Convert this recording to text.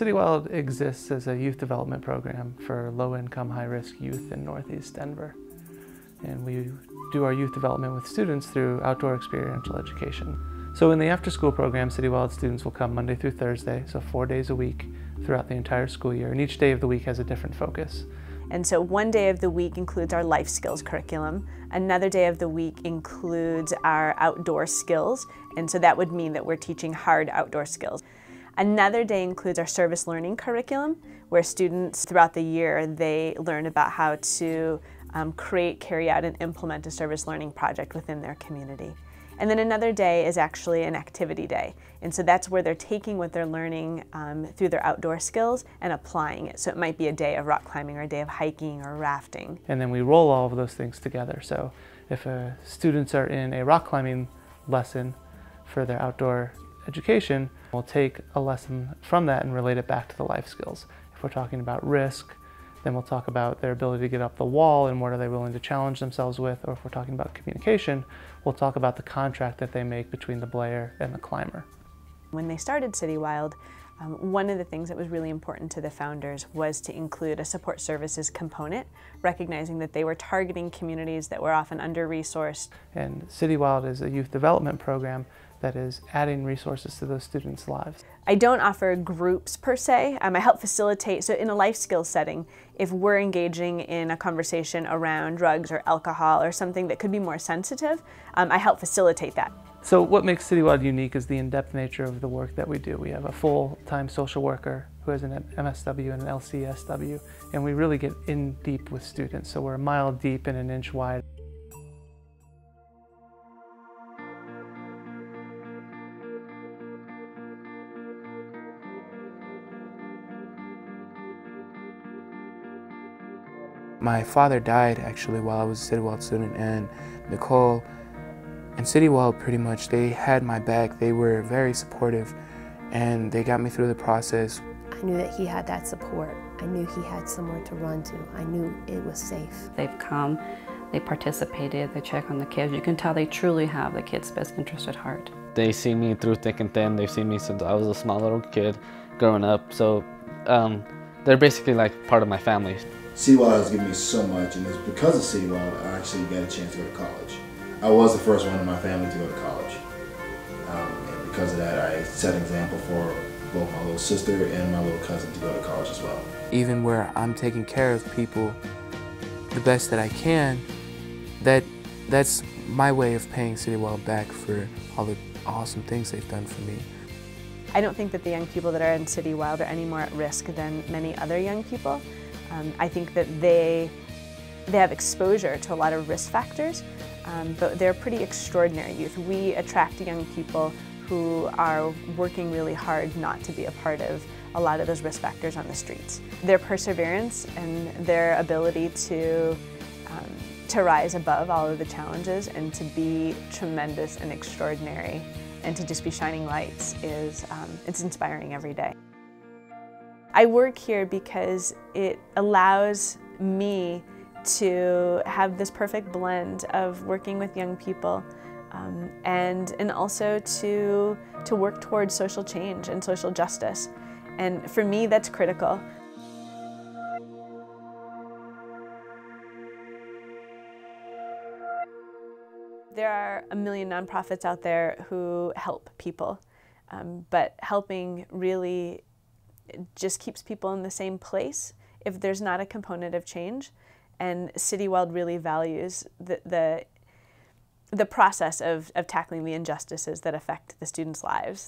cityWILD exists as a youth development program for low-income, high-risk youth in Northeast Denver. And we do our youth development with students through outdoor experiential education. So in the after-school program, cityWILD students will come Monday through Thursday, so 4 days a week throughout the entire school year, and each day of the week has a different focus. And so one day of the week includes our life skills curriculum. Another day of the week includes our outdoor skills, and so that would mean that we're teaching hard outdoor skills. Another day includes our service learning curriculum, where students throughout the year, they learn about how to create, carry out, and implement a service learning project within their community. And then another day is actually an activity day. And so that's where they're taking what they're learning through their outdoor skills and applying it. So it might be a day of rock climbing or a day of hiking or rafting. And then we roll all of those things together. So if students are in a rock climbing lesson for their outdoor education, we'll take a lesson from that and relate it back to the life skills. If we're talking about risk, then we'll talk about their ability to get up the wall and what are they willing to challenge themselves with. Or if we're talking about communication, we'll talk about the contract that they make between the blayer and the climber. When they started cityWILD, one of the things that was really important to the founders was to include a support services component, recognizing that they were targeting communities that were often under-resourced. And cityWILD is a youth development program that is adding resources to those students' lives. I don't offer groups per se. I help facilitate, so in a life skills setting, if we're engaging in a conversation around drugs or alcohol or something that could be more sensitive, I help facilitate that. So what makes cityWILD unique is the in-depth nature of the work that we do. We have a full-time social worker who has an MSW and an LCSW, and we really get in deep with students. So we're a mile deep and an inch wide. My father died actually while I was a cityWILD student, and Nicole and cityWILD pretty much, they had my back. They were very supportive and they got me through the process. I knew that he had that support. I knew he had somewhere to run to. I knew it was safe. They've come, they participated, they check on the kids. You can tell they truly have the kids' best interest at heart. They see me through thick and thin. They've seen me since I was a small little kid growing up. So they're basically like part of my family. cityWILD has given me so much, and it's because of cityWILD I actually got a chance to go to college. I was the first one in my family to go to college. And because of that, I set an example for both my little sister and my little cousin to go to college as well. Even where I'm taking care of people the best that I can, that's my way of paying cityWILD back for all the awesome things they've done for me. I don't think that the young people that are in cityWILD are any more at risk than many other young people. I think that they have exposure to a lot of risk factors, but they're pretty extraordinary youth. We attract young people who are working really hard not to be a part of a lot of those risk factors on the streets. Their perseverance and their ability to rise above all of the challenges and to be tremendous and extraordinary and to just be shining lights is it's inspiring every day. I work here because it allows me to have this perfect blend of working with young people and also to work towards social change and social justice. And for me, that's critical. There are a million nonprofits out there who help people, but helping really just keeps people in the same place if there's not a component of change. And cityWILD really values the process of tackling the injustices that affect the students' lives.